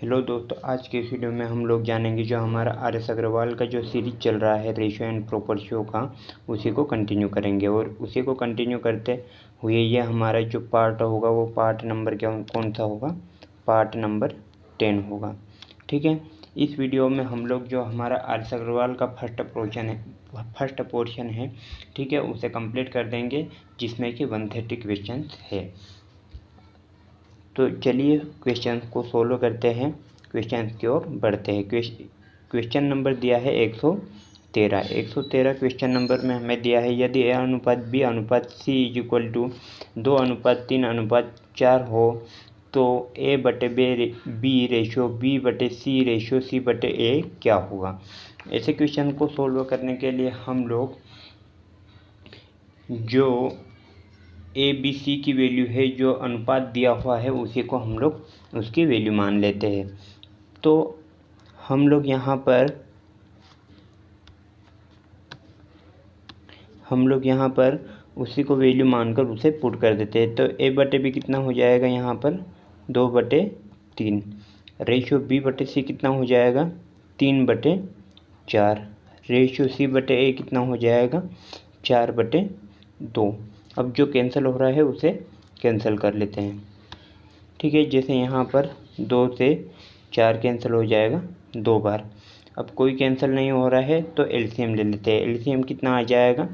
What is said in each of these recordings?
Hello दोस्तों, आज के इस वीडियो में हम लोग जानेंगे जो हमारा आर एस अग्रवाल का जो सीरीज चल रहा है रेशियो एंड प्रोपोर्शियो का, उसी को कंटिन्यू करेंगे। और उसी को कंटिन्यू करते हुए ये हमारा जो पार्ट होगा वो पार्ट नंबर कौन सा होगा, पार्ट नंबर 10 होगा। ठीक है, इस वीडियो में हम लोग जो हमारा आर एस अग्रवाल का फर्स्ट पोर्शन है, ठीक है, उसे कंप्लीट कर देंगे, जिसमें कि 130 क्वेश्चन है। तो चलिए क्वेश्चन को सोल्व करते हैं, क्वेश्चन की ओर बढ़ते हैं। क्वेश्चन नंबर दिया है 113 क्वेश्चन नंबर में हमें दिया है, यदि ए अनुपात बी अनुपात सी इज इक्वल टू 2:3:4 हो तो ए बटे बी रेशो बी बटे सी रेशो सी बटे ए क्या होगा। ऐसे क्वेश्चन को सोल्व करने के लिए हम लोग जो ए बी सी की वैल्यू है, जो अनुपात दिया हुआ है, उसी को हम लोग उसकी वैल्यू मान लेते हैं। तो हम लोग यहाँ पर उसी को वैल्यू मानकर उसे पुट कर देते हैं। तो ए बटे बी कितना हो जाएगा, यहाँ पर 2/3। रेशियो बी बटे सी कितना हो जाएगा, 3/4। रेशियो सी बटे ए कितना हो जाएगा, 4/2। अब जो कैंसिल हो रहा है उसे कैंसिल कर लेते हैं। ठीक है, जैसे यहाँ पर 2 से 4 कैंसिल हो जाएगा 2 बार। अब कोई कैंसिल नहीं हो रहा है तो एलसीएम ले लेते हैं। एलसीएम कितना आ जाएगा,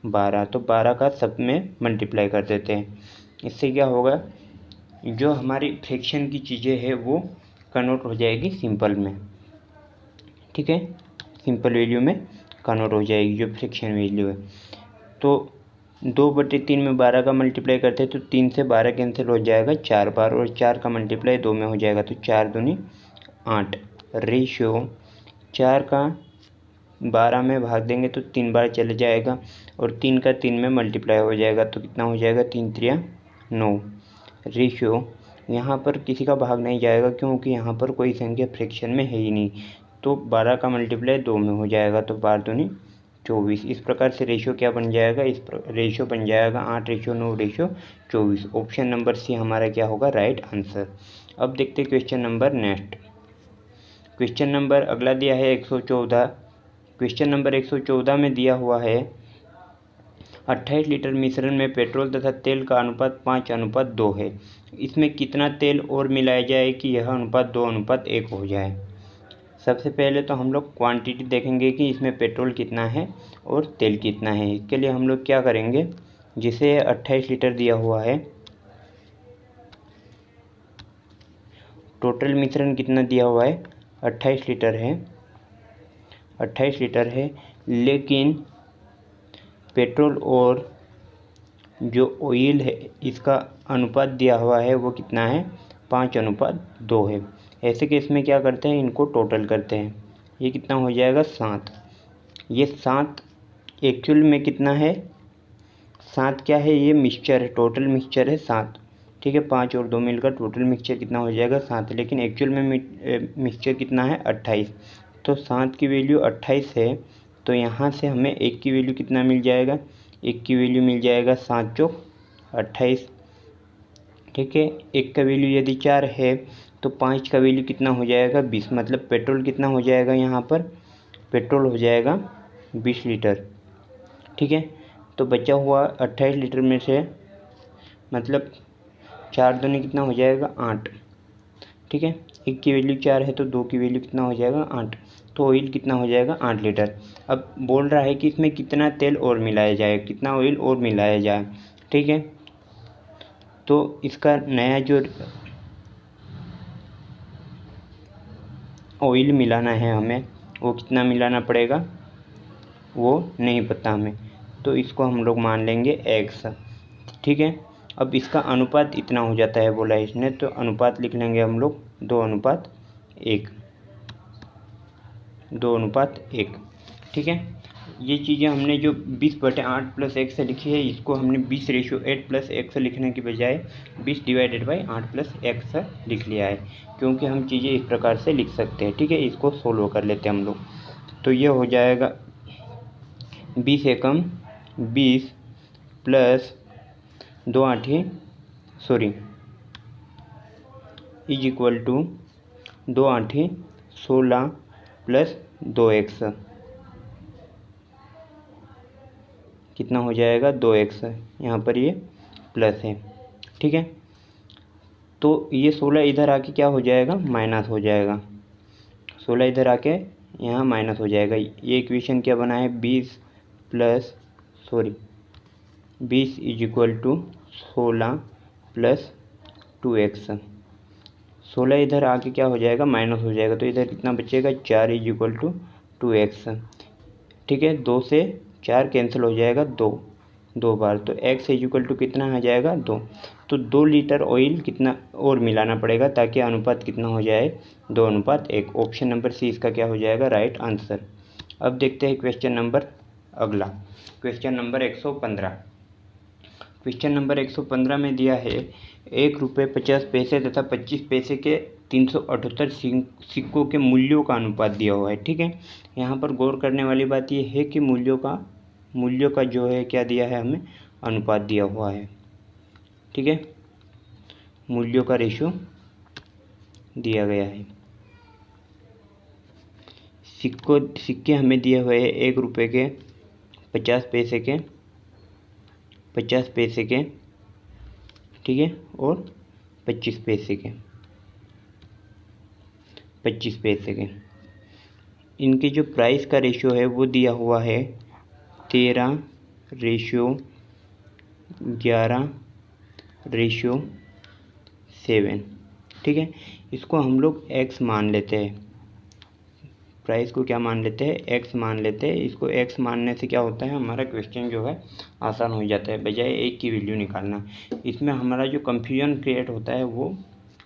12। तो 12 का सब में मल्टीप्लाई कर देते हैं। इससे क्या होगा, जो हमारी फ्रैक्शन की चीज़ें हैं वो कन्वर्ट हो जाएगी सिंपल में। ठीक है, सिंपल वैल्यू में कन्वर्ट हो जाएगी जो फ्रैक्शन वैल्यू है। तो 2/3 में 12 का मल्टीप्लाई करते हैं तो 3 से 12 कैंसिल हो जाएगा 4 बार, और 4 का मल्टीप्लाई 2 में हो जाएगा तो 4 दूनी 8। रेशियो 4 का 12 में भाग देंगे तो 3 बार चले जाएगा, और 3 का 3 में मल्टीप्लाई हो जाएगा तो कितना हो जाएगा, 3 3 9। रेशियो यहाँ पर किसी का भाग नहीं जाएगा क्योंकि यहाँ पर कोई संख्या फ्रैक्शन में है ही नहीं। तो 12 का मल्टीप्लाई 2 में हो जाएगा तो 12 दूनी 24। इस प्रकार से रेशियो क्या बन जाएगा, रेशियो बन जाएगा 8:9:24। ऑप्शन नंबर सी हमारा क्या होगा, राइट आंसर। अब देखते हैं question number next. Question number अगला दिया है 114। क्वेश्चन नंबर 114 में दिया हुआ है 28 लीटर मिश्रण में पेट्रोल तथा तेल का अनुपात 5:2 है। इसमें कितना तेल और मिलाया जाए कि यह अनुपात 2:1 हो जाए। सबसे पहले तो हम लोग क्वांटिटी देखेंगे कि इसमें पेट्रोल कितना है और तेल कितना है। इसके लिए हम लोग क्या करेंगे, जिसे 28 लीटर दिया हुआ है, टोटल मिश्रण कितना दिया हुआ है, 28 लीटर है, 28 लीटर है। लेकिन पेट्रोल और जो ऑयल है इसका अनुपात दिया हुआ है वो कितना है, 5:2 है। ऐसे केस में क्या करते हैं, इनको टोटल करते हैं। ये कितना हो जाएगा, 7। ये 7 एक्चुअल में कितना है, 7 क्या है, ये मिक्सचर है, टोटल मिक्सचर है 7। ठीक है, 5 और 2 मिलकर टोटल मिक्सचर कितना हो जाएगा, 7। लेकिन एक्चुअल में मिक्सचर कितना है, 28। तो 7 की वैल्यू 28 है, तो यहाँ से हमें 1 की वैल्यू कितना मिल जाएगा, 1 की वैल्यू मिल जाएगा 7 चौक 28। ठीक है, 1 का वैल्यू यदि 4 है तो 5 का वैल्यू कितना हो जाएगा, 20। मतलब पेट्रोल कितना हो जाएगा, यहाँ पर पेट्रोल हो जाएगा 20 लीटर। ठीक है, तो बचा हुआ 28 लीटर में से मतलब 4 दूनी कितना हो जाएगा, 8। ठीक है, 1 की वैल्यू 4 है तो 2 की वैल्यू कितना हो जाएगा, 8। तो ऑयल कितना हो जाएगा, 8 लीटर। अब बोल रहा है कि इसमें कितना तेल और मिलाया जाए, कितना ऑयल और मिलाया जाए। ठीक है, तो इसका नया जो ऑयल मिलाना है हमें, वो कितना मिलाना पड़ेगा वो नहीं पता हमें, तो इसको हम लोग मान लेंगे x। ठीक है, अब इसका अनुपात इतना हो जाता है बोला इसने, तो अनुपात लिख लेंगे हम लोग 2:1, 2:1। ठीक है, ये चीज़ें हमने जो 20/8 + x लिखी है, इसको हमने 20:8 + x लिखने की बजाय 20/8 + x लिख लिया है, क्योंकि हम चीज़ें इस प्रकार से लिख सकते हैं। ठीक है, इसको सोल्व कर लेते हैं हम लोग। तो ये हो जाएगा 20 एकम 20 + 2 8 इज इक्वल टू 2 आठे 16 प्लस 2x कितना हो जाएगा 2x। यहाँ पर ये प्लस है, ठीक है। तो ये 16 इधर आके क्या हो जाएगा, माइनस हो जाएगा। 16 इधर आके यहाँ माइनस हो जाएगा। ये इक्वेशन क्या बना है, 20 is equal to 16 plus 2x। 16 इधर आके क्या हो जाएगा, माइनस हो जाएगा। तो इधर कितना बचेगा, 4 इज इक्वल टू 2x, ठीक है। 2 से 4 कैंसिल हो जाएगा दो बार, तो x इज इक्वल टू कितना आ जाएगा, 2। तो 2 लीटर ऑयल कितना और मिलाना पड़ेगा ताकि अनुपात कितना हो जाए, 2:1। ऑप्शन नंबर सी इसका क्या हो जाएगा, राइट आंसर। अब देखते हैं क्वेश्चन नंबर अगला, क्वेश्चन नंबर 115। क्वेश्चन नंबर 115 में दिया है 1 रुपये 50 पैसे तथा 25 पैसे के 378 सिक्कों के मूल्यों का अनुपात दिया हुआ है, ठीक है। यहाँ पर गौर करने वाली बात यह है कि मूल्यों का जो है क्या दिया है, हमें अनुपात दिया हुआ है, ठीक है। मूल्यों का रेशो दिया गया है। सिक्के हमें दिए हुए हैं 1 रुपये के 50 पैसे के, ठीक है, और 25 पैसे के। इनकी जो प्राइस का रेशियो है वो दिया हुआ है 13:11:7, ठीक है। इसको हम लोग x मान लेते हैं, प्राइस को क्या मान लेते हैं, x मान लेते हैं। इसको x मानने से क्या होता है, हमारा क्वेश्चन जो है आसान हो जाता है, बजाय एक की वैल्यू निकालना। इसमें हमारा जो कंफ्यूजन क्रिएट होता है वो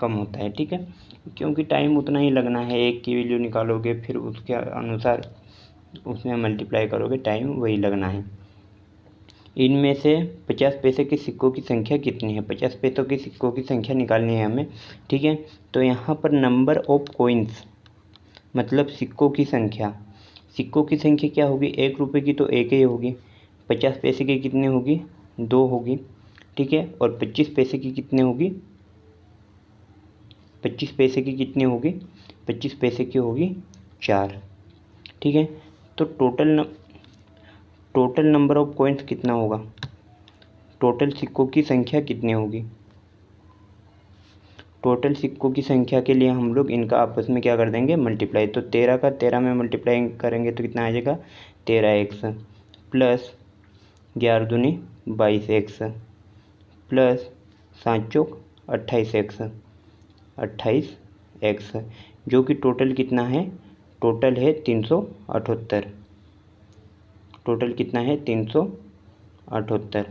कम होता है, ठीक है, क्योंकि टाइम उतना ही लगना है। एक की वैल्यू निकालोगे फिर उसके अनुसार उसमें मल्टीप्लाई करोगे, टाइम वही लगना है। इनमें से 50 पैसे के सिक्कों की संख्या कितनी है, 50 पैसों के सिक्कों की संख्या निकालनी है हमें, ठीक है। तो यहाँ पर नंबर ऑफ कॉइन्स मतलब सिक्कों की संख्या क्या होगी, 1 रुपये की तो एक ही होगी, 50 पैसे की कितनी होगी, 2 होगी, ठीक है। और 25 पैसे की कितनी होगी, 25 पैसे की कितनी होगी, 25 पैसे की होगी 4, ठीक है। तो टोटल नंबर ऑफ कॉइन्स कितना होगा, टोटल सिक्कों की संख्या कितनी होगी। टोटल सिक्कों की संख्या के लिए हम लोग इनका आपस में क्या कर देंगे, मल्टीप्लाई। तो 13 का 13 में मल्टीप्लाई करेंगे तो कितना आ जाएगा, 13x प्लस 11 दूनी 22x प्लस 7 चौक 28x, जो कि टोटल कितना है, टोटल है 378। टोटल कितना है, 378।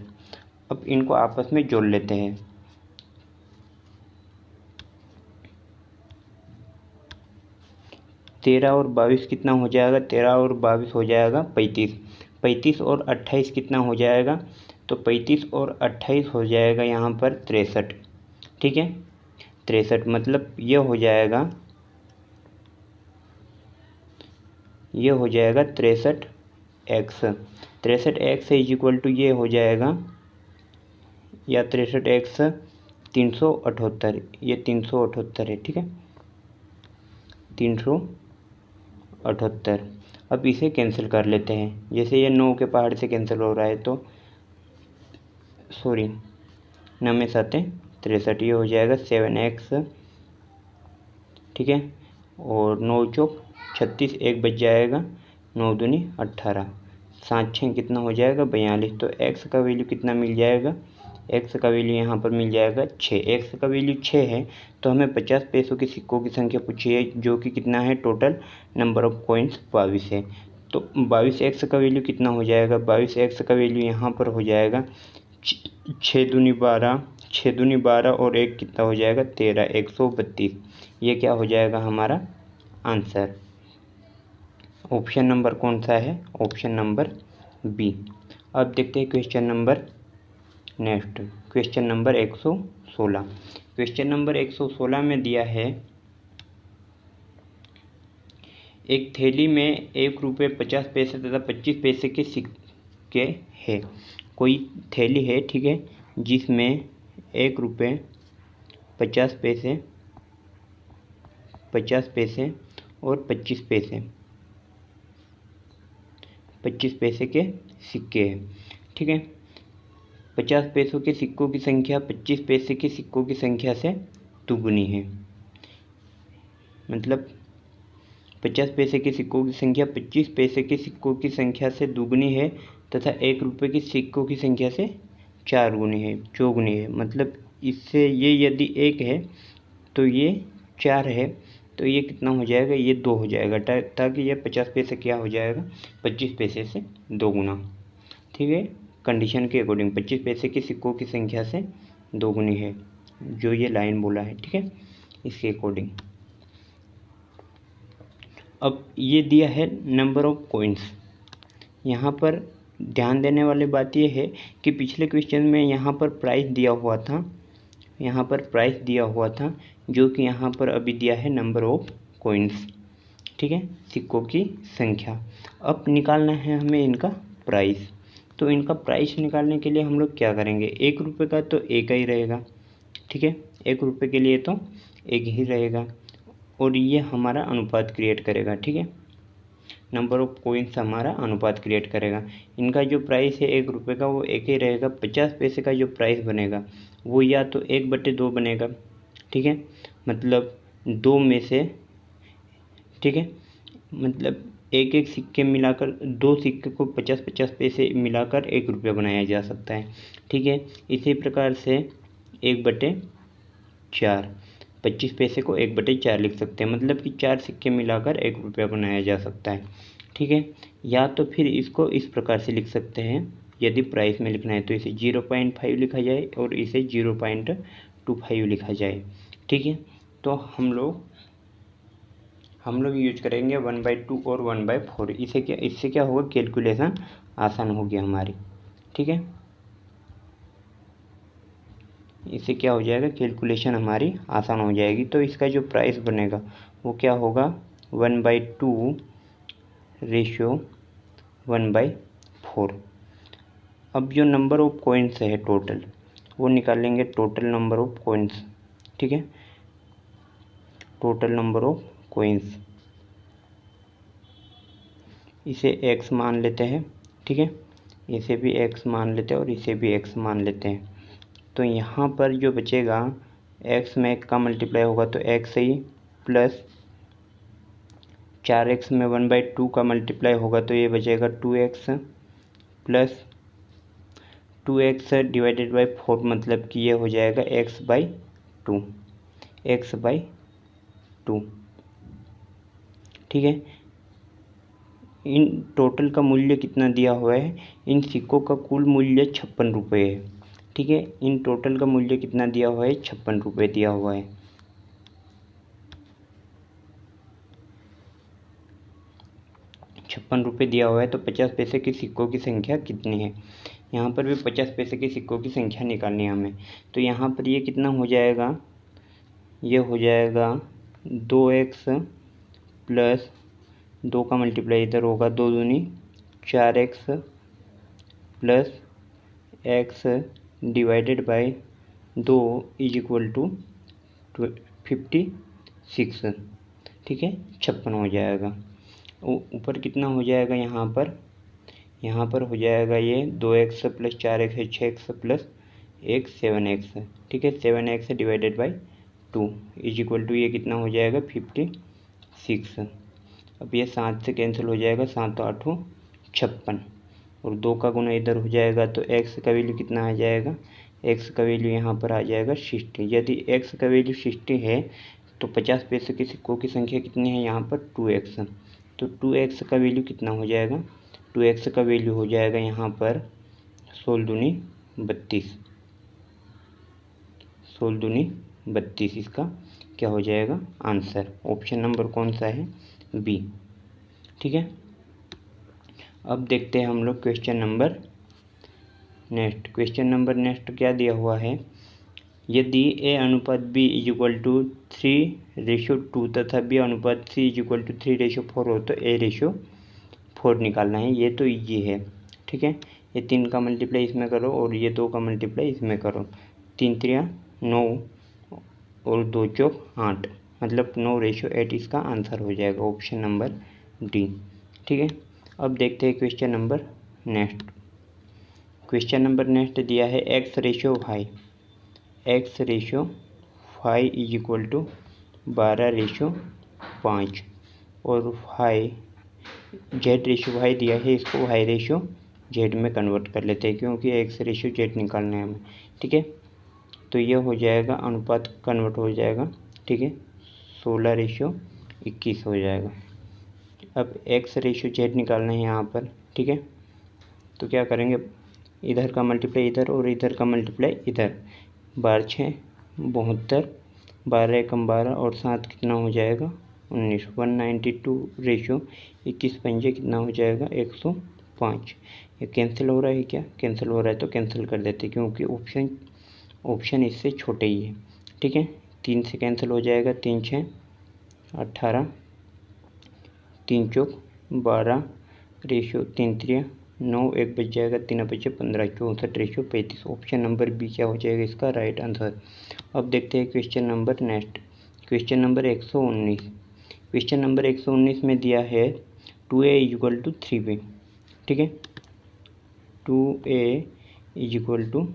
अब इनको आपस में जोड़ लेते हैं। 13 और 22 कितना हो जाएगा, 13 और 22 हो जाएगा 35। 35 और 28 कितना हो जाएगा, तो 35 और 28 हो जाएगा यहाँ पर 63, ठीक है। 63 मतलब ये हो जाएगा 63x। 63x is equal to ये हो जाएगा, या 63x 378, ये 378 है, ठीक है, 378। अब इसे कैंसिल कर लेते हैं। जैसे ये 9 के पहाड़ से कैंसिल हो रहा है तो 9 में 7 63, ये हो जाएगा 7x, ठीक है। और 9 चौक 36, एक बच जाएगा, 9 दूनी 18, 7 6 कितना हो जाएगा 42। तो x का वैल्यू कितना मिल जाएगा, x का वैल्यू यहाँ पर मिल जाएगा 6। x का वैल्यू 6 है तो हमें 50 पैसों के सिक्कों की संख्या पूछी है, जो कि कितना है, टोटल नंबर ऑफ कॉइन्स 22 है। तो 22x का वैल्यू कितना हो जाएगा, 22x का वैल्यू यहाँ पर हो जाएगा 6 दूनी 12 और 1 कितना हो जाएगा 13, 132। ये क्या हो जाएगा हमारा आंसर। ऑप्शन नंबर कौन सा है, ऑप्शन नंबर बी। अब देखते हैं question number next, question number 116। Question number 116 में दिया है एक थैली में 1 रुपये 50 पैसे तथा 25 पैसे के सिक्के है। कोई थैली है, ठीक है, जिसमें 1 रुपये 50 पैसे 50 पैसे और 25 पैसे, 25 पैसे के सिक्के हैं। ठीक है, 50 पैसों के सिक्कों की संख्या 25 पैसे के सिक्कों की संख्या से दुगुनी है। मतलब 50 पैसे के सिक्कों की संख्या 25 पैसे के सिक्कों की संख्या से दुगुनी है तथा 1 रुपये के सिक्कों की संख्या से 4 गुनी है, चौगुनी है। मतलब इससे ये यदि 1 है तो ये 4 है, तो ये कितना हो जाएगा, ये 2 हो जाएगा, ताकि ये 50 पैसे क्या हो जाएगा, 25 पैसे से 2 गुना। ठीक है, कंडीशन के अकॉर्डिंग 25 पैसे के सिक्कों की संख्या से 2 गुनी है, जो ये लाइन बोला है। ठीक है, इसके अकॉर्डिंग अब ये दिया है नंबर ऑफ कॉइन्स। यहाँ पर ध्यान देने वाली बात ये है कि पिछले क्वेश्चन में यहाँ पर प्राइस दिया हुआ था, यहाँ पर प्राइस दिया हुआ था, जो कि यहाँ पर अभी दिया है नंबर ऑफ कॉइन्स। ठीक है, सिक्कों की संख्या। अब निकालना है हमें इनका प्राइस। तो इनका प्राइस निकालने के लिए हम लोग क्या करेंगे, 1 रुपये का तो एक ही रहेगा। ठीक है, 1 रुपये के लिए तो एक ही रहेगा और ये हमारा अनुपात क्रिएट करेगा। ठीक है, नंबर ऑफ कॉइन्स हमारा अनुपात क्रिएट करेगा। इनका जो प्राइस है 1 रुपये का वो एक ही रहेगा। 50 पैसे का जो प्राइस बनेगा वो या तो 1/2 बनेगा। ठीक है, मतलब 2 में से, ठीक है, मतलब एक एक सिक्के मिलाकर, 2 सिक्के को 50-50 पैसे मिलाकर 1 रुपया बनाया जा सकता है। ठीक है, इसी प्रकार से 1/4, 25 पैसे को 1/4 लिख सकते हैं, मतलब कि 4 सिक्के मिलाकर 1 रुपया बनाया जा सकता है। ठीक है, या तो फिर इसको इस प्रकार से लिख सकते हैं, यदि प्राइस में लिखना है तो इसे 0.5 लिखा जाए और इसे 0.25 लिखा जाए। ठीक है, तो हम लोग यूज करेंगे 1/2 और 1/4। इससे क्या होगा, कैलकुलेशन आसान होगी हमारी। ठीक है, इससे क्या हो जाएगा, कैलकुलेशन हमारी आसान हो जाएगी। तो इसका जो प्राइस बनेगा वो क्या होगा, 1/2 रेशियो 1/4। अब जो नंबर ऑफ कॉइन्स है टोटल, वो निकालेंगे, टोटल नंबर ऑफ कॉइन्स। ठीक है, टोटल नंबर ऑफ कॉइन्स, इसे x मान लेते हैं। ठीक है, इसे भी x मान लेते हैं और इसे भी x मान लेते हैं। तो यहाँ पर जो बचेगा, x में 1 का मल्टीप्लाई होगा तो x ही, प्लस 4x में 1/2 का मल्टीप्लाई होगा तो ये बचेगा 2x, plus 2x divided by 4, मतलब कि ये हो जाएगा x/2, x/2। ठीक है, इन टोटल का मूल्य कितना दिया हुआ है, इन सिक्कों का कुल मूल्य 56 रुपये है। ठीक है, इन टोटल का मूल्य कितना दिया हुआ है, 56 रुपये दिया हुआ है। 56 रुपये दिया हुआ है, तो 50 पैसे के सिक्कों की संख्या कितनी है, यहाँ पर भी 50 पैसे के सिक्कों की संख्या निकालनी है हमें। तो यहाँ पर ये कितना हो जाएगा, ये हो जाएगा 2x प्लस 2 का मल्टीप्लाई इधर होगा, 2 दूनी 4x plus x divided by 2 is equal to 56। ठीक है, 56 हो जाएगा। ऊपर कितना हो जाएगा, यहाँ पर हो जाएगा ये 2x प्लस 4x है 6x प्लस 1 7x। ठीक है, 7x divided by 2 is equal to, ये कितना हो जाएगा, 56। अब ये 7 से कैंसिल हो जाएगा, 7 8 56 और 2 का गुना इधर हो जाएगा, तो x का वैल्यू कितना आ जाएगा, x का वैल्यू यहाँ पर आ जाएगा 60। यदि x का वैल्यू 60 है तो 50 पैसे के सिक्कों की संख्या कितनी है, यहाँ पर 2x। तो 2x का वैल्यू कितना हो जाएगा, 2x का वैल्यू हो जाएगा यहाँ पर 16 दूनी 32, 16 दूनी 32। इसका क्या हो जाएगा आंसर, ऑप्शन नंबर कौन सा है, बी। ठीक है, अब देखते हैं हम लोग क्वेश्चन नंबर नेक्स्ट क्या दिया हुआ है, यदि a अनुपात b इज इक्वल टू 3:2 तथा b अनुपात c इज इक्वल टू 3:4 हो तो a:4 निकालना है। ये तो ईजी है। ठीक है, ये 3 का मल्टीप्लाई इसमें करो और ये 2 का मल्टीप्लाई इसमें करो, 3 3 9 और 2 4 8, मतलब 9:8 इसका आंसर हो जाएगा, ऑप्शन नंबर डी। ठीक है, अब देखते हैं question number next. Question number next दिया है x/y, x/y is equal to 12:5 और z/y दिया है, इसको y/z में कन्वर्ट कर लेते हैं क्योंकि x/z निकालना है हमें। ठीक है, तो ये हो जाएगा, अनुपात कन्वर्ट हो जाएगा। ठीक है, 16:21 हो जाएगा। अब x/z निकालना है यहाँ पर। ठीक है, तो क्या करेंगे, इधर का मल्टीप्लाई इधर और इधर का मल्टीप्लाई इधर। 12×6 72, 12×1 12 और 7 कितना हो जाएगा 19, 192:21 कितना हो जाएगा 105। ये कैंसिल हो रहा है, क्या कैंसिल हो रहा है, तो कैंसिल कर देते हैं क्योंकि ऑप्शन इससे छोटे ही है। ठीक है, 3 से कैंसिल हो जाएगा, 3×6 18, 3×4 12, 3×3 9, 1 बच जाएगा, 3 बचे 15, 64:35। ऑप्शन नंबर बी क्या हो जाएगा इसका राइट आंसर। अब देखते हैं question number next. Question number 119। Question number 119 में दिया है 2a = 3b। ठीक है, 2a =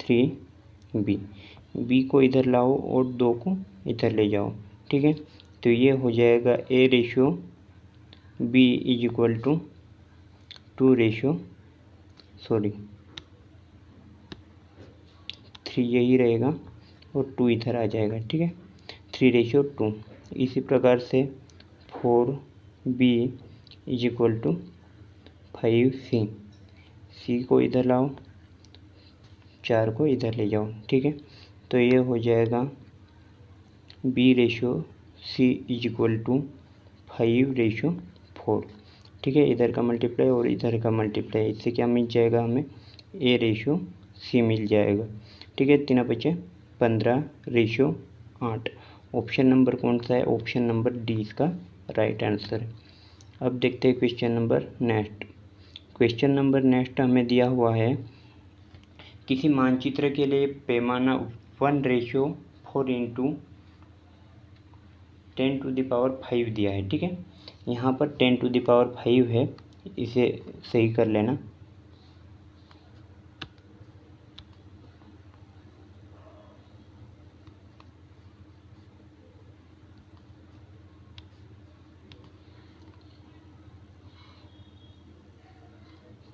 3b। b को इधर लाओ और 2 को इधर ले जाओ। ठीक है, तो ये हो जाएगा a/b = 3 यही रहेगा और 2 इधर आ जाएगा। ठीक है, 3:2। इसी प्रकार से 4b = 5c। c को इधर लाओ, 4 को इधर ले जाओ। ठीक है, तो ये हो जाएगा b/c = 5/4। ठीक है, इधर का मल्टीप्लाई और इधर का मल्टीप्लाई, इससे क्या मिल जाएगा हमें a/c मिल जाएगा। ठीक है, 3 बचे 15:8। ऑप्शन नंबर कौन सा है, ऑप्शन नंबर डी इसका राइट आंसर है। अब देखते हैं question number next. Question number next हमें दिया हुआ है, किसी मानचित्र के लिए पैमाना 1:4 × 10⁵ दिया है। ठीक है, यहाँ पर 10⁵ है, इसे सही कर लेना।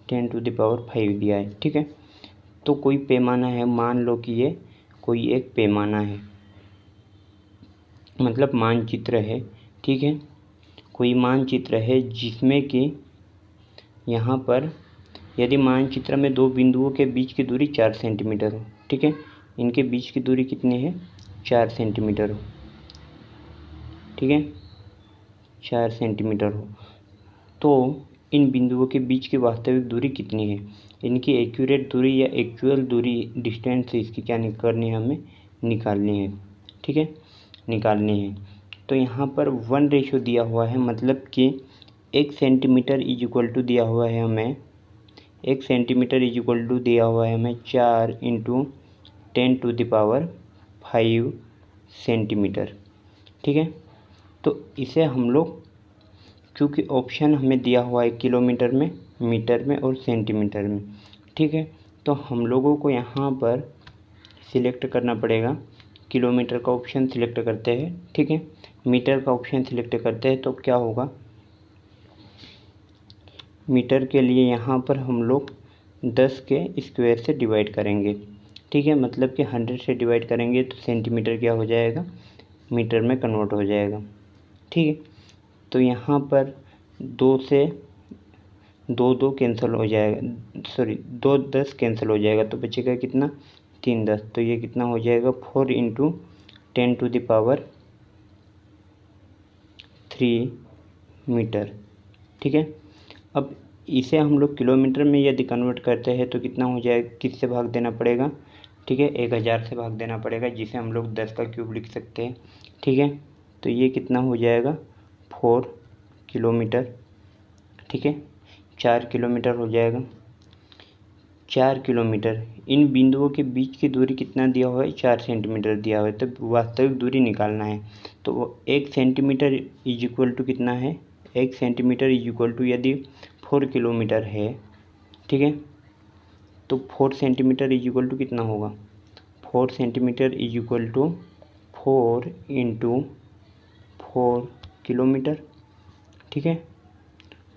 (10⁵) दिया है। ठीक है, तो कोई पैमाना है, मान लो कि ये कोई एक पैमाना है, मतलब मानचित्र है। ठीक है, कोई मानचित्र है जिसमें कि यहाँ पर यदि मानचित्र में 2 बिंदुओं के बीच की दूरी 4 सेंटीमीटर हो। ठीक है, इनके बीच की दूरी कितनी है 4 सेंटीमीटर हो। ठीक है, 4 सेंटीमीटर हो, तो इन बिंदुओं के बीच की वास्तविक दूरी कितनी है, इनकी एक्यूरेट दूरी या एक्चुअल दूरी, डिस्टेंस इसकी क्या करनी है, हमें निकालनी है। ठीक है, निकालनी है। तो यहाँ पर 1 दिया हुआ है, मतलब कि 1 सेंटीमीटर = दिया हुआ है हमें, 1 सेंटीमीटर = दिया हुआ है हमें 4 × 10⁵ सेंटीमीटर। ठीक है, तो इसे हम लोग, क्योंकि ऑप्शन हमें दिया हुआ है किलोमीटर में, मीटर में और सेंटीमीटर में। ठीक है, तो हम लोगों को यहाँ पर सिलेक्ट करना पड़ेगा। किलोमीटर का ऑप्शन सिलेक्ट करते हैं। ठीक है, मीटर का ऑप्शन सिलेक्ट करते हैं, तो क्या होगा, मीटर के लिए यहाँ पर हम लोग 10 के स्क्वायर से डिवाइड करेंगे। ठीक है, मतलब कि 100 से डिवाइड करेंगे तो सेंटीमीटर क्या हो जाएगा, मीटर में कन्वर्ट हो जाएगा। ठीक है, तो यहाँ पर 2 से 2 कैंसिल हो जाएगा, सॉरी 2 10 कैंसिल हो जाएगा, तो बचेगा कितना 3 10, तो ये कितना हो जाएगा 4 × 10⁵ मीटर। ठीक है, अब इसे हम लोग किलोमीटर में यदि कन्वर्ट करते हैं तो कितना हो जाएगा, किससे भाग देना पड़ेगा। ठीक है, 1000 से भाग देना पड़ेगा, जिसे हम लोग 10 का क्यूब लिख सकते हैं। ठीक है, तो ये कितना हो जाएगा 4 किलोमीटर। ठीक है, 4 किलोमीटर हो जाएगा। 4 किलोमीटर। इन बिंदुओं के बीच की दूरी कितना दिया हुआ है? 4 सेंटीमीटर दिया हुआ है। तो वास्तविक दूरी निकालना है। तो 1 सेंटीमीटर इज इक्वल टू कितना है? 1 सेंटीमीटर इज इक्वल टू यदि 4 किलोमीटर है, ठीक है, तो 4 सेंटीमीटर इज इक्वल टू कितना होगा? 4 centimetre is equal to 4 into 4 kilometre, ठीक है।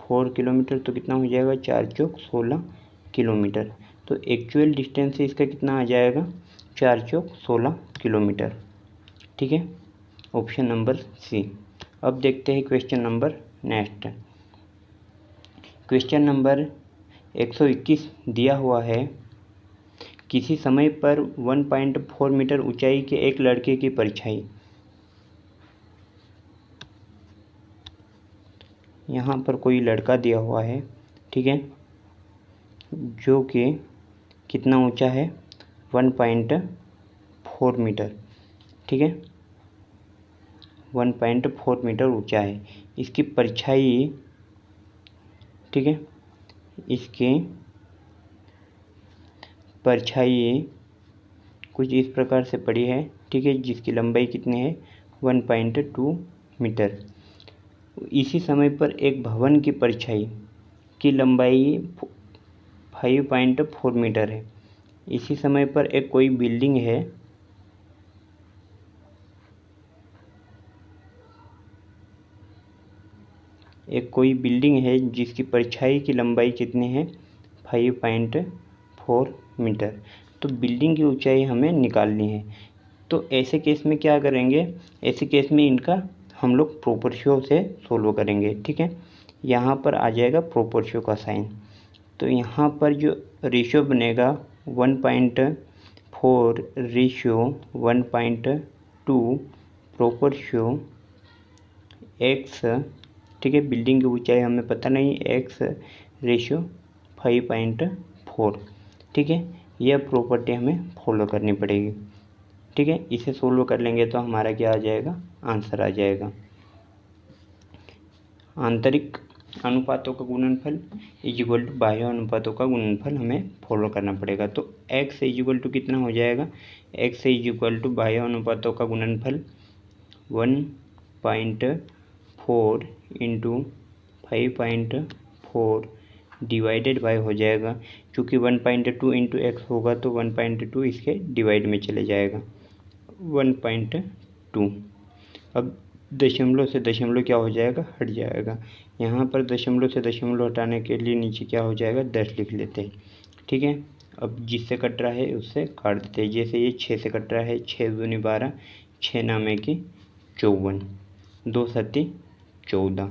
4 किलोमीटर तो कितना हो जाएगा? 4 चौक 16 किलोमीटर। तो एक्चुअल डिस्टेंस इसका कितना आ जाएगा? 4 चौक 16 किलोमीटर, ठीक है। Option number C. अब देखते हैं question number next. Question number 121 दिया हुआ है, किसी समय पर 1.4 मीटर ऊंचाई के एक लड़के की परछाई, यहाँ पर कोई लड़का दिया हुआ है, ठीक है, जो कि कितना ऊंचा है? 1.4 मीटर, ठीक है, 1.4 मीटर ऊंचा है। इसकी परछाई, ठीक है, इसकी परछाई कुछ इस प्रकार से पड़ी है, ठीक है, जिसकी लंबाई कितनी है? 1.2 मीटर। इसी समय पर एक भवन की परछाई की लंबाई 5.4 मीटर है। इसी समय पर एक कोई बिल्डिंग है, एक कोई बिल्डिंग है जिसकी परछाई की लंबाई कितनी है? 5.4 मीटर। तो बिल्डिंग की ऊंचाई हमें निकालनी है। तो ऐसे केस में क्या करेंगे? ऐसे केस में इनका हम लोग प्रोपोर्शियो से सोल्व करेंगे, ठीक है। यहाँ पर आ जाएगा प्रोपोर्शियो का साइन। तो यहाँ पर जो रेशियो बनेगा 1.4 रेशियो 1.2 प्रोपोर्शियो एक्स, ठीक है, बिल्डिंग की ऊंचाई हमें पता नहीं, एक्स रेशियो 5.4, ठीक है। यह प्रॉपर्टी हमें फॉलो करनी पड़ेगी, ठीक है। इसे सोल्व कर लेंगे तो हमारा क्या आ जाएगा? आंसर आ जाएगा। आंतरिक अनुपातों का गुणनफल इज इक्वल टू बाह्य अनुपातों का गुणनफल हमें फॉलो करना पड़ेगा। तो x इज इक्वल टू कितना हो जाएगा? x इज इक्वल टू बाह्य अनुपातों का गुणनफल 1.4 इंटू 5.4 डिवाइडेड बाय हो जाएगा, क्योंकि 1.2 इंटू एक्स होगा तो 1.2 इसके डिवाइड में चले जाएगा 1.2। अब दशमलव से दशमलव क्या हो जाएगा? हट जाएगा। यहाँ पर दशमलव से दशमलव हटाने के लिए नीचे क्या हो जाएगा? 10 लिख लेते हैं, ठीक है। अब जिससे कट रहा है उससे काट देते हैं। जैसे ये 6 से कट रहा है, 6 दूनी 12, 6 नामे की 54, 2 सत्ती 14,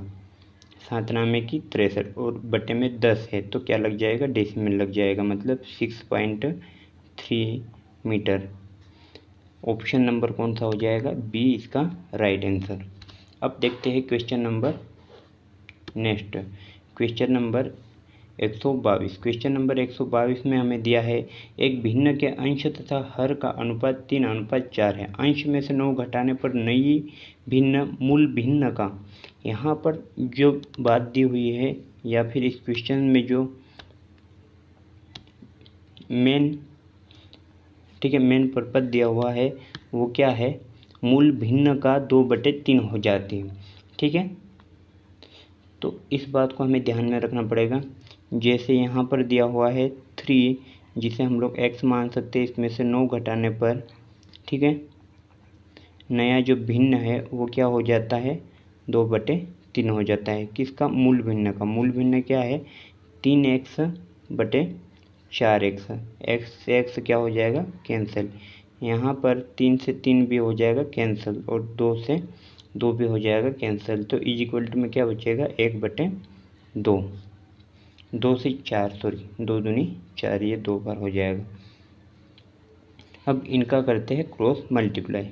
7 नामे की 63 और बटे में 10 है तो क्या लग जाएगा? डेसिमल लग जाएगा, मतलब 6.3 मीटर। ऑप्शन नंबर कौन सा हो जाएगा? बी इसका राइट आंसर। अब देखते हैं question number next. Question number 122। Question number 122 में हमें दिया है, एक भिन्न के अंश तथा हर का अनुपात 3:4 है। अंश में से 9 घटाने पर नई भिन्न मूल भिन्न का, यहाँ पर जो बात दी हुई है या फिर इस क्वेश्चन में जो मेन, ठीक है, मेन पर्पज दिया हुआ है वो क्या है? मूल भिन्न का 2/3 हो जाती है, ठीक है। तो इस बात को हमें ध्यान में रखना पड़ेगा। जैसे यहाँ पर दिया हुआ है 3, जिसे हम लोग x मान सकते हैं, इसमें से 9 घटाने पर, ठीक है, नया जो भिन्न है वो क्या हो जाता है? 2/3 हो जाता है। किसका? मूल भिन्न का। मूल भिन्न क्या है? 3x/4x। x से x क्या हो जाएगा? कैंसिल। यहाँ पर 3 से 3 भी हो जाएगा कैंसिल और 2 से 2 भी हो जाएगा कैंसिल। तो इज इक्वल टू में क्या बचेगा? 1/2। 2 से 4, सॉरी 2 दूनी 4, ये 2 बार हो जाएगा। अब इनका करते हैं क्रॉस मल्टीप्लाई।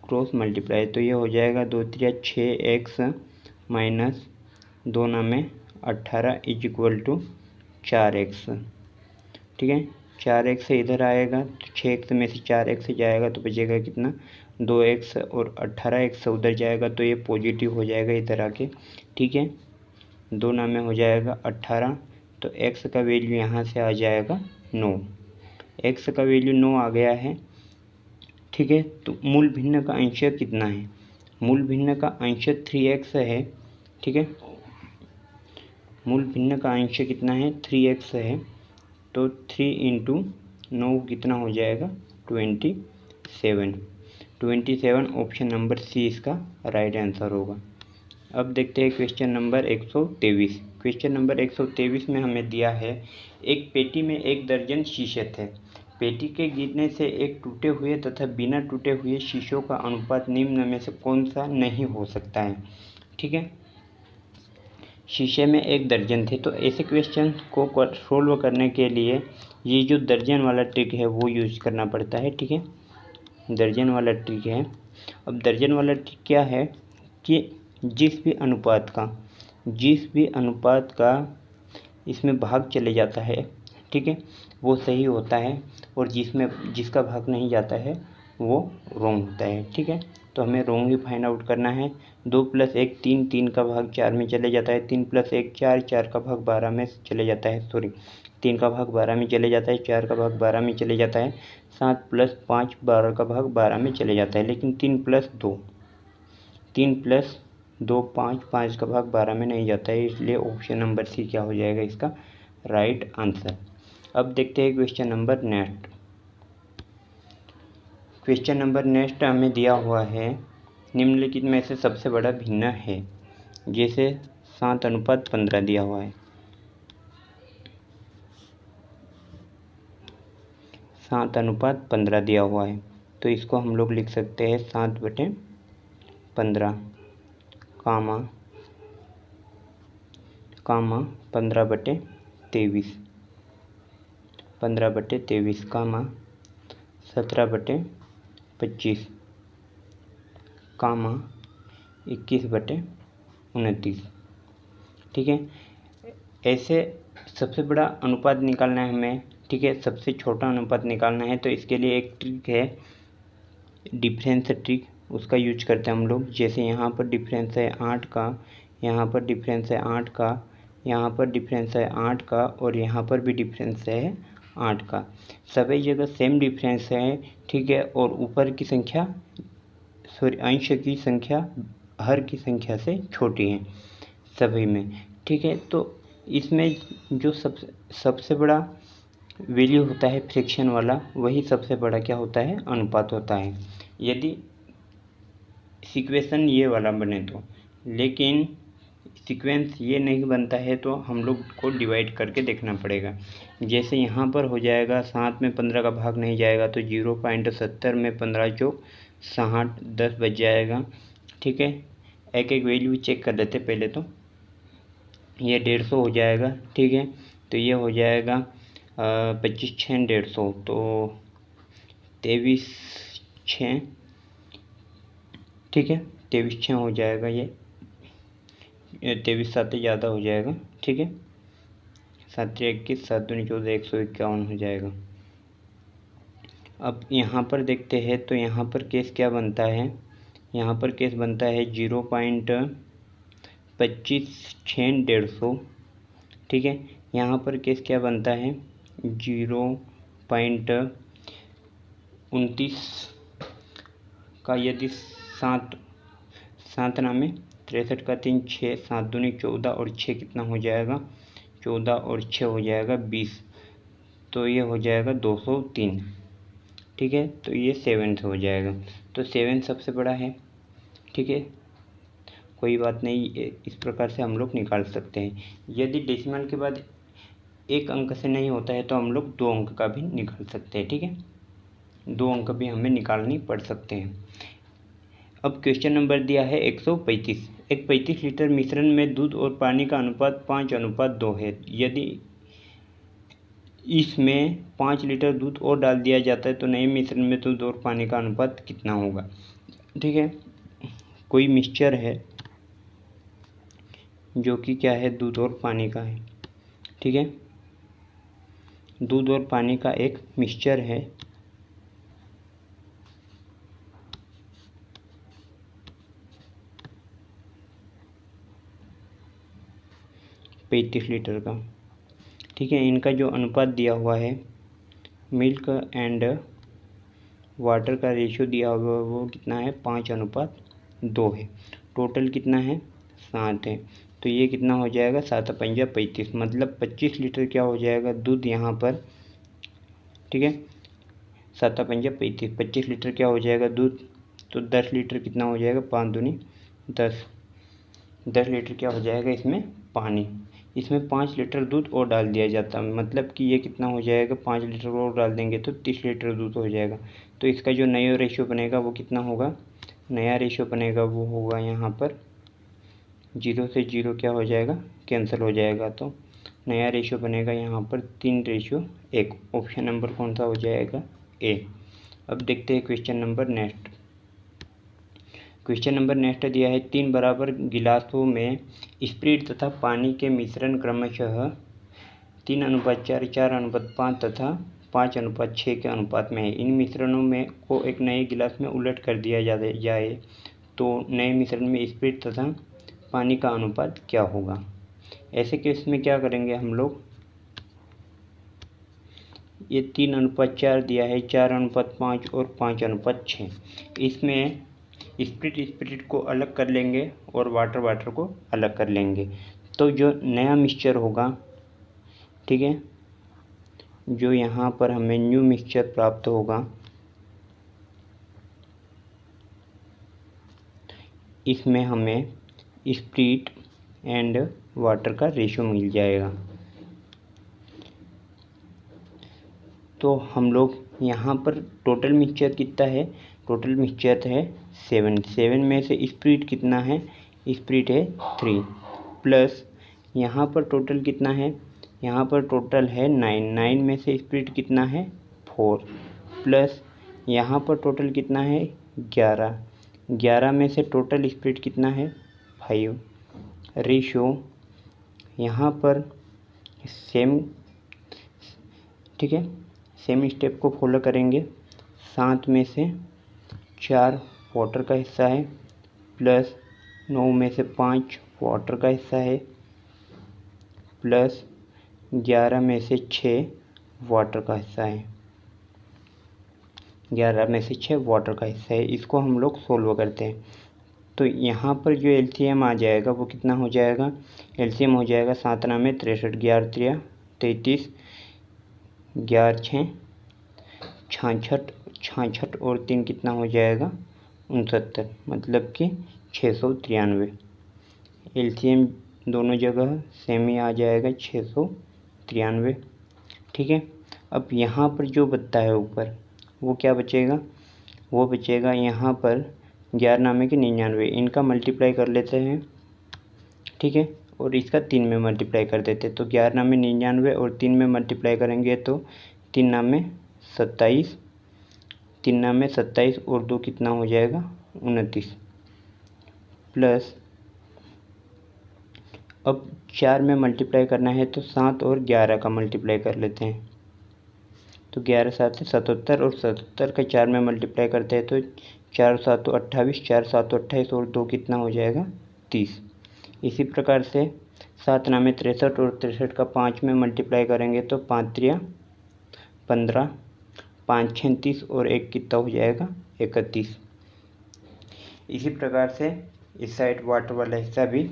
क्रॉस मल्टीप्लाई तो ये हो जाएगा 2 3 6x माइनस 2 नामे 18 इज इक्वल टू 4x, ठीक है। 4x से इधर आएगा तो 6x में से 4x जाएगा तो बचेगा कितना? 2x और 18x से उधर जाएगा तो ये पॉजिटिव हो जाएगा इधर आके, ठीक है। 2 में हो जाएगा 18, तो x का वैल्यू यहाँ से आ जाएगा 9। x का वैल्यू 9 आ गया है, ठीक है। तो मूल भिन्न का अंश कितना है? मूल भिन्न का अंश 3x है, ठीक है। मूल भिन्न का अंश कितना है? 3x है। तो 3 इंटू 9 कितना हो जाएगा? 27 ऑप्शन नंबर सी इसका राइट आंसर होगा। अब देखते हैं क्वेश्चन नंबर 123। क्वेश्चन नंबर 123 में हमें दिया है, एक पेटी में 1 दर्जन शीशे थे। पेटी के गिरने से एक टूटे हुए तथा बिना टूटे हुए शीशों का अनुपात निम्न में से कौन सा नहीं हो सकता है? ठीक है, शीशे में 1 दर्जन थे, तो ऐसे क्वेश्चन को सोल्व करने के लिए ये जो दर्जन वाला ट्रिक है वो यूज करना पड़ता है, ठीक है। दर्जन वाला ट्रिक है। अब दर्जन वाला ट्रिक क्या है कि जिस भी अनुपात का इसमें भाग चले जाता है, ठीक है, वो सही होता है, और जिसका भाग नहीं जाता है वो रॉन्ग होता है, ठीक है। तो हमें रॉन्ग ही फाइंड आउट करना है। 2 + 1 3, 3 का भाग 4 में चले जाता है, 3 + 1 4, 4 का भाग 12 में चले जाता है, 3 का भाग 12 में चले जाता है, 4 का भाग 12 में चले जाता है, 7 + 5 12 का भाग 12 में चले जाता है, लेकिन 3 + 2 5, 5 का भाग 12 में नहीं जाता है, इसलिए ऑप्शन नंबर सी क्या हो जाएगा इसका राइट आंसर। अब देखते हैं question number next. Question number next हमें दिया हुआ है, निम्नलिखित में से सबसे बड़ा भिन्न है। जैसे 7:15 दिया हुआ है, 7:15 दिया हुआ है, तो इसको हम लोग लिख सकते हैं 7/15 कामा 15/23, 15/23 कामा 17/25 कामा 21/29, ठीक है। ऐसे सबसे बड़ा अनुपात निकालना है हमें, ठीक है, सबसे छोटा अनुपात निकालना है। तो इसके लिए एक ट्रिक है, डिफरेंस ट्रिक, उसका यूज करते हैं हम लोग। जैसे यहाँ पर डिफरेंस है 8 का, यहाँ पर डिफरेंस है 8 का, यहाँ पर डिफरेंस है 8 का, और यहाँ पर भी डिफरेंस है 8 का। सभी जगह सेम डिफरेंस है, ठीक है, और ऊपर की संख्या अंश की संख्या हर की संख्या से छोटी है सभी में, ठीक है। तो इसमें जो सबसे बड़ा वैल्यू होता है फ्रैक्शन वाला, वही सबसे बड़ा क्या होता है? अनुपात होता है, यदि सीक्वेंस ये वाला बने तो। लेकिन सीक्वेंस ये नहीं बनता है तो हम लोग को डिवाइड करके देखना पड़ेगा। जैसे यहाँ पर हो जाएगा 7 में 15 का भाग नहीं जाएगा, तो 0.70 में 15 चौक 60, 10 बच जाएगा, ठीक है। एक एक वैल्यू चेक कर लेते पहले। तो ये 150 हो जाएगा, ठीक है। तो ये हो जाएगा 25 6 150, तो 23 6, ठीक है, 23 6 हो जाएगा। ये 23 7 ज़्यादा हो जाएगा, ठीक है। 7 3 21, 7 2 14, 151 हो जाएगा। अब यहाँ पर देखते हैं, तो यहाँ पर केस क्या बनता है? यहाँ पर केस बनता है 0.25 6 150, ठीक है। यहाँ पर केस क्या बनता है? 0.29 का, यदि 7 7 नामे 63 का 3 6, 7 दूनी 14, और 6 कितना हो जाएगा? 14 और 6 हो जाएगा 20, तो ये हो जाएगा 203, ठीक है। तो ये 7 हो जाएगा, तो 7 सबसे बड़ा है, ठीक है। कोई बात नहीं, इस प्रकार से हम लोग निकाल सकते हैं। यदि डेसिमल के बाद एक अंक से नहीं होता है तो हम लोग 2 अंक का भी निकाल सकते हैं, ठीक है। 2 अंक भी हमें निकालनी पड़ सकते हैं। अब क्वेश्चन नंबर दिया है 135। एक 35 लीटर मिश्रण में दूध और पानी का अनुपात 5:2 है। यदि इसमें 5 लीटर दूध और डाल दिया जाता है तो नए मिश्रण में दूध और पानी का अनुपात कितना होगा? ठीक है, कोई मिक्सचर है जो कि क्या है? दूध और पानी का है, ठीक है। दूध और पानी का एक मिक्सचर है, 35 लीटर का। ठीक है, इनका जो अनुपात दिया हुआ है, मिल्क एंड वाटर का रेशियो दिया हुआ है वो कितना है, 5:2 है। टोटल कितना है, 7 है। तो ये कितना हो जाएगा, 7×5 = 35, मतलब 25 लीटर क्या हो जाएगा दूध यहाँ पर। ठीक है, 7×5 = 25 लीटर क्या हो जाएगा दूध। तो 10 लीटर कितना हो जाएगा, 5 दूनी 10, 10 लीटर क्या हो जाएगा इसमें पानी। इसमें 5 लीटर दूध और डाल दिया जाता है, मतलब कि ये कितना हो जाएगा, 5 लीटर और डाल देंगे तो 30 लीटर दूध हो जाएगा। तो इसका जो नया रेशियो बनेगा वो कितना होगा, नया रेशियो बनेगा वो होगा यहाँ पर 0 से 0 क्या हो जाएगा, कैंसिल हो जाएगा। तो नया रेशियो बनेगा यहाँ पर 3:1। ऑप्शन नंबर कौन सा हो जाएगा, ए। अब देखते हैं question number next. Question number next दिया है 3 बराबर गिलासों में स्प्रिट तथा पानी के मिश्रण क्रमशः 3:4, 4:5 तथा 5:6 के अनुपात में है। इन मिश्रणों में को एक नए गिलास में उलट कर दिया जाए तो नए मिश्रण में स्प्रिट तथा पानी का अनुपात क्या होगा। ऐसे केस में क्या करेंगे हम लोग, ये 3:4 दिया है, 4:5 और 5:6। इसमें स्प्रिट को अलग कर लेंगे और वाटर को अलग कर लेंगे। तो जो नया मिक्सचर होगा, ठीक है, जो यहाँ पर हमें न्यू मिक्सचर प्राप्त होगा, इसमें हमें स्प्रिट एंड वाटर का रेशियो मिल जाएगा। तो हम लोग यहाँ पर टोटल मिक्सचर कितना है, टोटल मिक्सचर है 7 में से स्प्रिट कितना है, स्प्रिट है 3, प्लस यहाँ पर टोटल कितना है, यहाँ पर टोटल है 9 में से स्प्रिट कितना है 4, प्लस यहाँ पर टोटल कितना है 11 में से टोटल स्प्रिट कितना है 5। रेशियो यहाँ पर सेम, ठीक है, सेम स्टेप को फॉलो करेंगे। 7 में से 4 वाटर का हिस्सा है, प्लस 9 में से 5 वाटर का हिस्सा है, प्लस 11 में से 6 वाटर का हिस्सा है, 11 में से 6 वाटर का हिस्सा है। इसको हम लोग सोल्व करते हैं। तो यहाँ पर जो एलसीएम आ जाएगा वो कितना हो जाएगा, एलसीएम हो जाएगा 7×63, 11×3 33, 11×6 66 और 3 कितना हो जाएगा 69, मतलब कि 693। एलसीएम दोनों जगह सेम ही आ जाएगा 693। ठीक है, अब यहाँ पर जो बचता है ऊपर वो क्या बचेगा, वो बचेगा यहाँ पर 11×99, इनका मल्टीप्लाई कर लेते हैं। ठीक है, और इसका 3 में मल्टीप्लाई कर देते, तो 11×99 और 3 में मल्टीप्लाई करेंगे तो 3×27, 3×27 और 2 कितना हो जाएगा 29, प्लस अब 4 में मल्टीप्लाई करना है तो 7 और 11 का मल्टीप्लाई कर लेते हैं। तो 11 7 77 और 77 का 4 में मल्टीप्लाई करते हैं तो 4 7 28, 4 7 28 और 2 कितना हो जाएगा 30। इसी प्रकार से 7×63 और 63 का 5 में मल्टीप्लाई करेंगे तो 5×3 15, 5×6 30 और 1 कितना हो जाएगा 31। इसी प्रकार से इस साइड वाटर वाला हिस्सा भी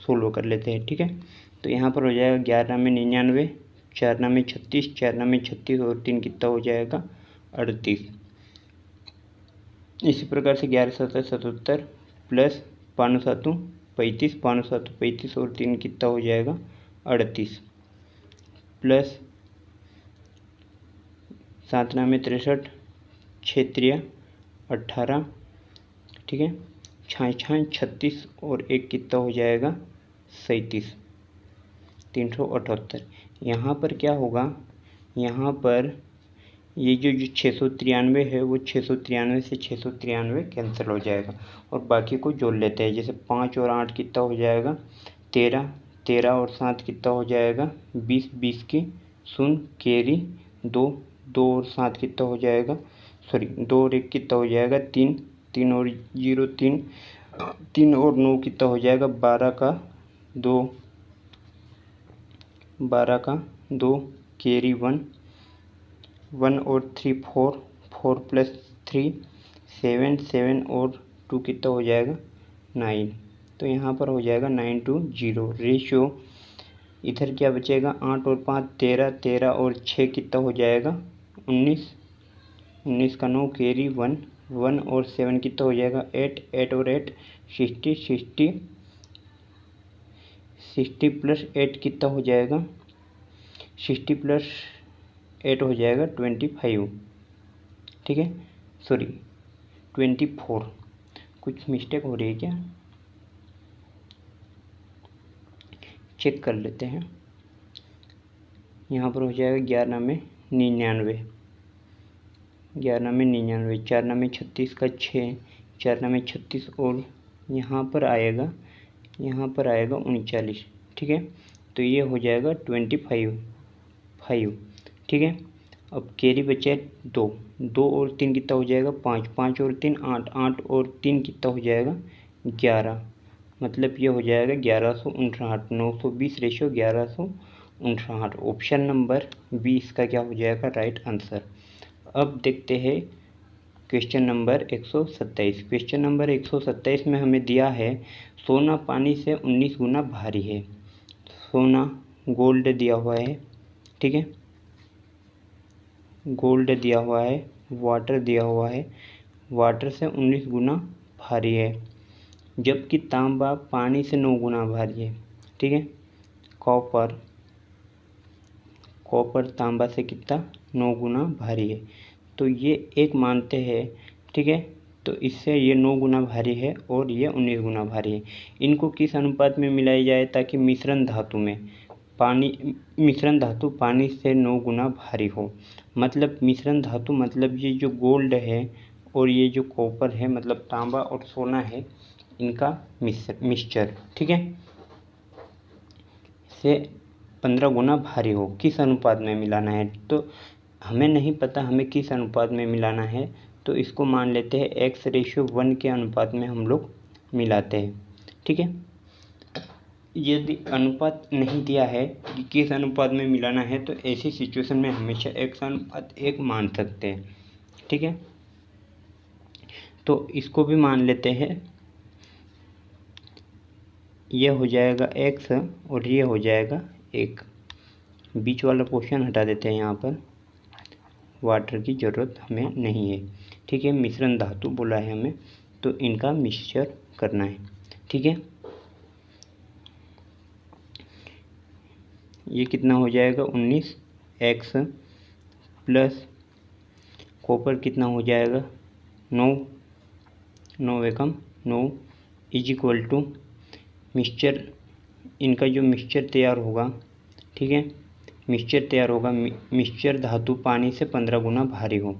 सोल्व कर लेते हैं। ठीक है, तो यहाँ पर हो जाएगा 11×99, 4×36, 4×36 और 3 कितना हो जाएगा 38। इसी प्रकार से 11 7 77 प्लस 5 7 35, 5 7 35 और 3 कितना हो जाएगा 38, प्लस 7×63, 6×3 18, ठीक है, 6×6 36 और 1 कितना हो जाएगा 37, 378। यहाँ पर क्या होगा, यहाँ पर ये जो 693 है वो 693 से 693 कैंसिल हो जाएगा और बाकी को जोड़ लेते हैं। जैसे 5 और 8 कितना हो जाएगा 13, 13 और 7 कितना हो जाएगा 20, 20 की 0 कैरी 2, 2 और 7 कितना हो जाएगा, सॉरी 2 और 1 कितना हो जाएगा 3, 3 और 0 3, 3 और 9 कितना हो जाएगा 12 का 2, 12 का 2 कैरी 1, 1 और 3 4, 4 + 3 7, 7 और 2 कितना हो जाएगा 9। तो यहाँ पर हो जाएगा 9:0। रेशियो इधर क्या बचेगा 8 और 5 13, 13 और 6 कितना हो जाएगा 19, 19 का 9 कैरी 1, 1 और 7 कितना हो जाएगा 8, 8 और 8 60, 60, 60 + 8 कितना हो जाएगा 60 + 8 हो जाएगा 25। ठीक है, सॉरी 24। कुछ मिस्टेक हो रही है क्या, चेक कर लेते हैं। यहाँ पर हो जाएगा 11 में 99, 11 में 99, 4 में 36 का 6, 4 में 36 और यहाँ पर आएगा 39। ठीक है, तो ये हो जाएगा 25। ठीक है, अब कैरी बचे 2, 2 और 3 कितना हो जाएगा 5, 5 और 3 8, 8 और 3 कितना हो जाएगा 11। मतलब ये हो जाएगा 1159, 920 रेशियो 1159। ऑप्शन नंबर 20 का क्या हो जाएगा राइट आंसर। अब देखते हैं क्वेश्चन नंबर 127। क्वेश्चन नंबर 127 में हमें दिया है सोना पानी से 19 गुना भारी है। सोना गोल्ड दिया हुआ है, ठीक है, गोल्ड दिया हुआ है, वाटर दिया हुआ है, वाटर से 19 गुना भारी है, जबकि तांबा पानी से 9 गुना भारी है। ठीक है, कॉपर तांबा से कितना 9 गुना भारी है, तो ये एक मानते हैं। ठीक है, तो इससे ये 9 गुना भारी है और ये 19 गुना भारी है। इनको किस अनुपात में मिलाया जाए ताकि मिश्रण धातु पानी से 9 गुना भारी हो। मतलब मिश्रण धातु मतलब ये जो गोल्ड है और ये जो कॉपर है मतलब तांबा और सोना है, इनका मिक्सचर, ठीक है, से 15 गुना भारी हो। किस अनुपात में मिलाना है तो हमें नहीं पता हमें किस अनुपात में मिलाना है, तो इसको मान लेते हैं x/1 के अनुपात में हम लोग मिलाते हैं। ठीक है, यदि अनुपात नहीं दिया है कि किस अनुपात में मिलाना है तो ऐसी सिचुएशन में हमेशा x/1 मान सकते हैं। ठीक है, तो इसको भी मान लेते हैं, ये हो जाएगा x और ये हो जाएगा 1। बीच वाला पोर्शन हटा देते हैं, यहाँ पर वाटर की ज़रूरत हमें नहीं है। ठीक है, मिश्रण धातु बोला है हमें, तो इनका मिक्सचर करना है। ठीक है, ये कितना हो जाएगा 19x प्लस कॉपर कितना हो जाएगा 9, 9 एकम 9 इज इक्वल टू मिक्सचर। इनका जो मिक्सचर तैयार होगा, ठीक है, मिक्सचर तैयार होगा, मिक्सचर धातु पानी से 15 गुना भारी हो।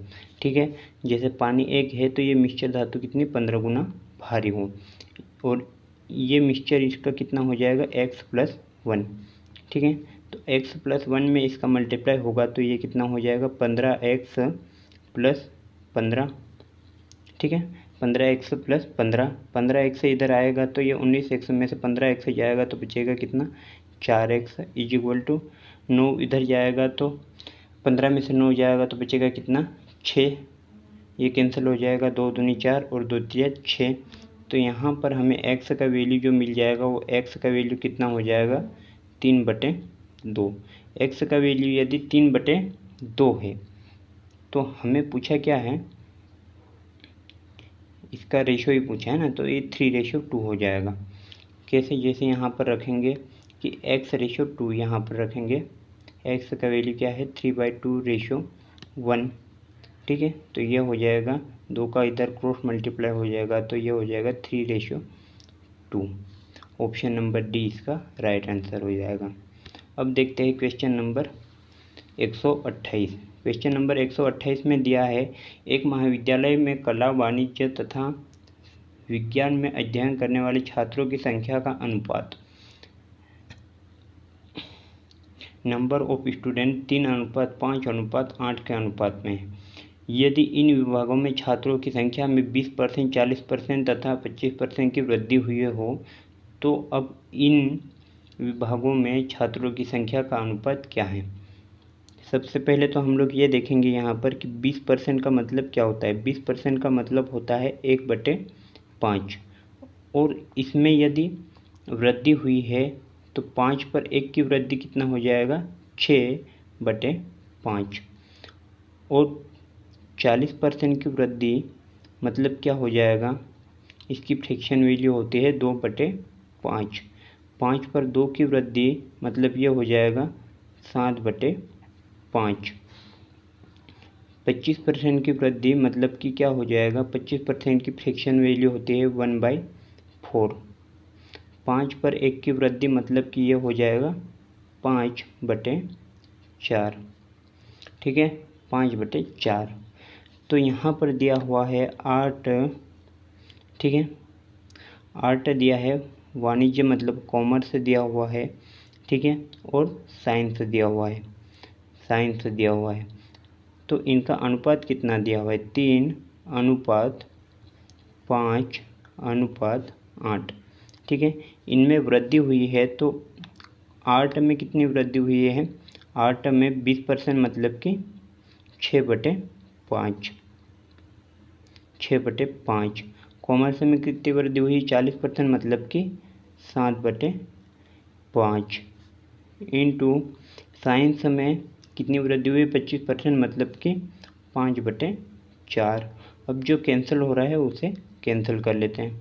ठीक है, जैसे पानी 1 है तो ये मिक्सचर धातु कितनी 15 गुना भारी हो, और ये मिक्सचर इसका कितना हो जाएगा x+1। ठीक है, तो x+1 में इसका मल्टीप्लाई होगा तो ये कितना हो जाएगा 15x + 15। ठीक है, 15x + 15, 15x से इधर आएगा तो ये 19x में से 15x जाएगा तो बचेगा कितना 4x इज इक्वल टू 9 इधर जाएगा तो 15 में से 9 जाएगा तो बचेगा कितना 6। ये कैंसिल हो जाएगा, 2 दूनी 4 और 2 तिया 6। तो यहाँ पर हमें x का वैल्यू जो मिल जाएगा वो x का वैल्यू कितना हो जाएगा 3/2। x का वैल्यू यदि 3/2 है तो हमें पूछा क्या है, इसका रेशो ही पूछा है ना, तो ये 3:2 हो जाएगा। कैसे, जैसे यहाँ पर रखेंगे कि x/2 यहाँ पर रखेंगे, x का वैल्यू क्या है 3/2:1। ठीक है, तो ये हो जाएगा 2 का इधर क्रॉस मल्टीप्लाई हो जाएगा तो ये हो जाएगा 3:2। ऑप्शन नंबर डी इसका राइट आंसर हो जाएगा। अब देखते हैं क्वेश्चन नंबर 128। क्वेश्चन नंबर 128 में दिया है एक महाविद्यालय में कला, वाणिज्य तथा विज्ञान में अध्ययन करने वाले छात्रों की संख्या का अनुपात, नंबर ऑफ स्टूडेंट 3:5:8 के अनुपात में है। यदि इन विभागों में छात्रों की संख्या में 20%, 40% तथा 25% की वृद्धि हुई हो तो अब इन विभागों में छात्रों की संख्या का अनुपात क्या है। सबसे पहले तो हम लोग ये देखेंगे यहाँ पर कि 20% का मतलब क्या होता है। 20% का मतलब होता है 1/5, और इसमें यदि वृद्धि हुई है तो 5 पर 1 की वृद्धि कितना हो जाएगा, 6/5। और 40% की वृद्धि मतलब क्या हो जाएगा, इसकी फ्रैक्शन वैल्यू होती है 2/5। 5 पर 2 की वृद्धि मतलब ये हो जाएगा 7/5। 25% की वृद्धि मतलब कि क्या हो जाएगा, 25% की फ्रैक्शन वैल्यू होती है 1/4। 5 पर 1 की वृद्धि मतलब कि ये हो जाएगा 5/4। ठीक है, 5/4। तो यहाँ पर दिया हुआ है 8। ठीक है, 8 दिया है, वाणिज्य मतलब कॉमर्स दिया हुआ है। ठीक है, और साइंस दिया हुआ है, साइंस दिया हुआ है। तो इनका अनुपात कितना दिया हुआ है, 3:5:8। ठीक है, इनमें वृद्धि हुई है तो 8 में कितनी वृद्धि हुई है, 8 में 20% मतलब कि 6/5। 6/5। कॉमर्स में कितनी वृद्धि हुई, 40% मतलब कि 7/5। इंटू साइंस में कितनी वृद्धि हुई, 25% मतलब कि 5/4। अब जो कैंसिल हो रहा है उसे कैंसिल कर लेते हैं।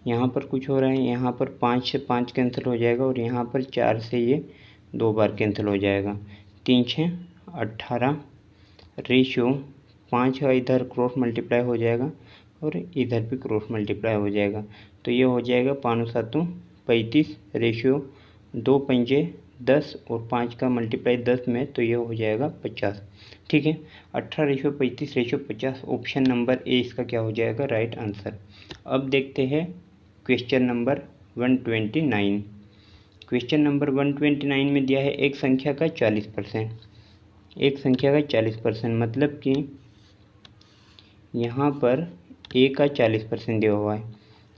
यहाँ पर कुछ हो रहा है, यहाँ पर 5 से 5 कैंसिल हो जाएगा, और यहाँ पर 4 से ये 2 बार कैंसिल हो जाएगा। 3×6=18 रेशियो 5 का इधर क्रॉस मल्टीप्लाई हो जाएगा और इधर भी क्रॉस मल्टीप्लाई हो जाएगा। तो ये हो जाएगा 5×7=35 रेशियो 2×5=10 और 5 का मल्टीप्लाई 10 में, तो ये हो जाएगा 50। ठीक है, 18:35:50 ऑप्शन नंबर ए इसका क्या हो जाएगा, राइट आंसर। अब देखते हैं क्वेश्चन नंबर 129। क्वेश्चन नंबर 129 में दिया है एक संख्या का 40%। एक संख्या का 40% मतलब कि यहाँ पर ए का 40% दिया हुआ है।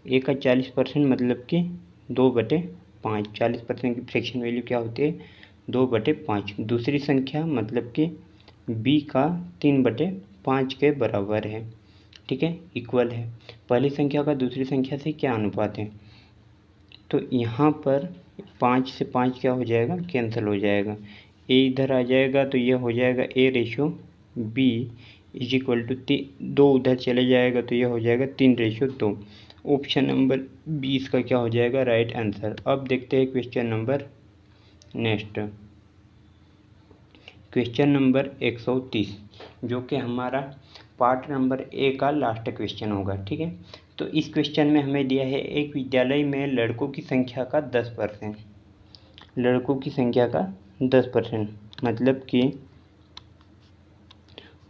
ए का 40% मतलब कि 2/5। 40% की फ्रैक्शन वैल्यू क्या होती है, 2/5। दूसरी संख्या मतलब कि बी का 3/5 के बराबर है। ठीक है, इक्वल है। पहली संख्या का दूसरी संख्या से क्या अनुपात है, तो यहाँ पर 5 से 5 क्या हो जाएगा, कैंसिल हो जाएगा। ए इधर आ जाएगा तो ये हो जाएगा A/B = 2 उधर चले जाएगा तो ये हो जाएगा 3/2। ऑप्शन नंबर 20 का क्या हो जाएगा, राइट आंसर। अब देखते हैं question number next, question number 130, जो कि हमारा पार्ट नंबर ए का लास्ट क्वेश्चन होगा। ठीक है, तो इस क्वेश्चन में हमें दिया है एक विद्यालय में लड़कों की संख्या का 10%। लड़कों की संख्या का 10% मतलब कि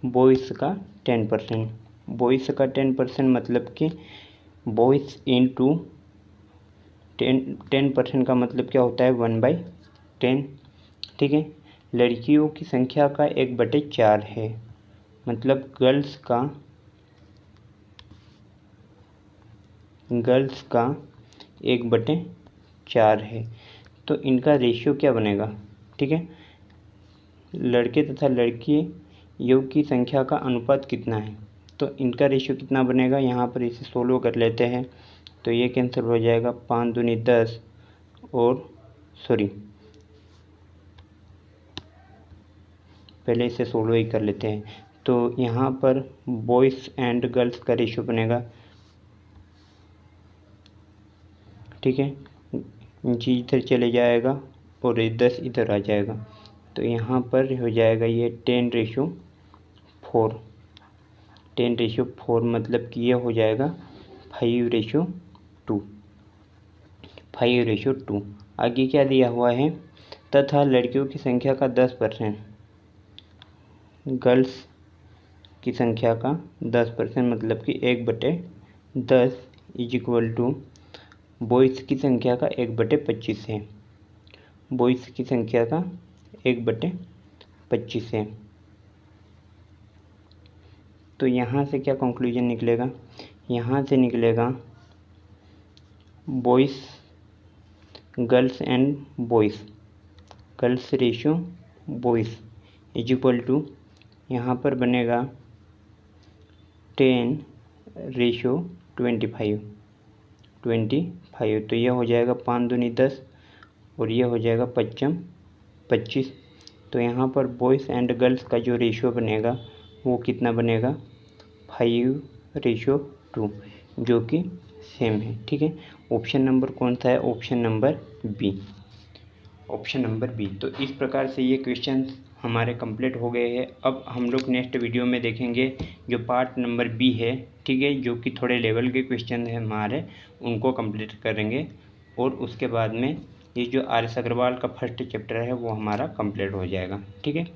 बॉयज़ का 10%। बॉयज़ का 10% मतलब कि बॉयज़ इंटू 10% का मतलब क्या होता है, 1/10। ठीक है, लड़कियों की संख्या का 1/4 है, मतलब गर्ल्स का 1/4 है। तो इनका रेशियो क्या बनेगा। ठीक है, लड़के तथा लड़की योग की संख्या का अनुपात कितना है, तो इनका रेशियो कितना बनेगा। यहाँ पर इसे सोल्व कर लेते हैं तो ये कैंसिल हो जाएगा, 5 दूनी 10 और पहले इसे सोल्व ही कर लेते हैं। तो यहाँ पर बॉयज़ एंड गर्ल्स का रेशियो बनेगा। ठीक है, जी इधर चले जाएगा और 10 इधर आ जाएगा, तो यहाँ पर हो जाएगा ये 10/4। 10/4 मतलब कि ये हो जाएगा 5/2। 5/2। आगे क्या दिया हुआ है, तथा लड़कियों की संख्या का 10%। गर्ल्स की संख्या का 10% मतलब कि 1/10 = बॉयज़ की संख्या का 1/25 है। बॉयज़ की संख्या का 1/25 है। तो यहाँ से क्या कंक्लूजन निकलेगा, यहाँ से निकलेगा boys girls and boys, girls ratio boys is equal to, यहाँ पर बनेगा 10:25, तो यह हो जाएगा 5 दूनी 10 और ये हो जाएगा 25। तो यहाँ पर बॉयज़ एंड गर्ल्स का जो रेशियो बनेगा वो कितना बनेगा 5:2, जो कि सेम है। ठीक है, ऑप्शन नंबर कौन सा है? Option number B, option number B. तो इस प्रकार से ये क्वेश्चन हमारे कंप्लीट हो गए हैं। अब हम लोग नेक्स्ट वीडियो में देखेंगे जो पार्ट नंबर बी है, ठीक है, जो कि थोड़े लेवल के क्वेश्चन हैं हमारे, उनको कंप्लीट करेंगे और उसके बाद में ये जो आर.एस. अग्रवाल का फर्स्ट चैप्टर है वो हमारा कंप्लीट हो जाएगा। ठीक है,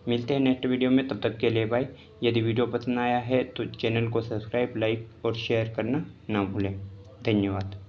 मिलते हैं नेक्स्ट वीडियो में, तब तक के लिए बाय। यदि वीडियो पसंद आया है तो चैनल को सब्सक्राइब, लाइक और शेयर करना ना भूलें। धन्यवाद।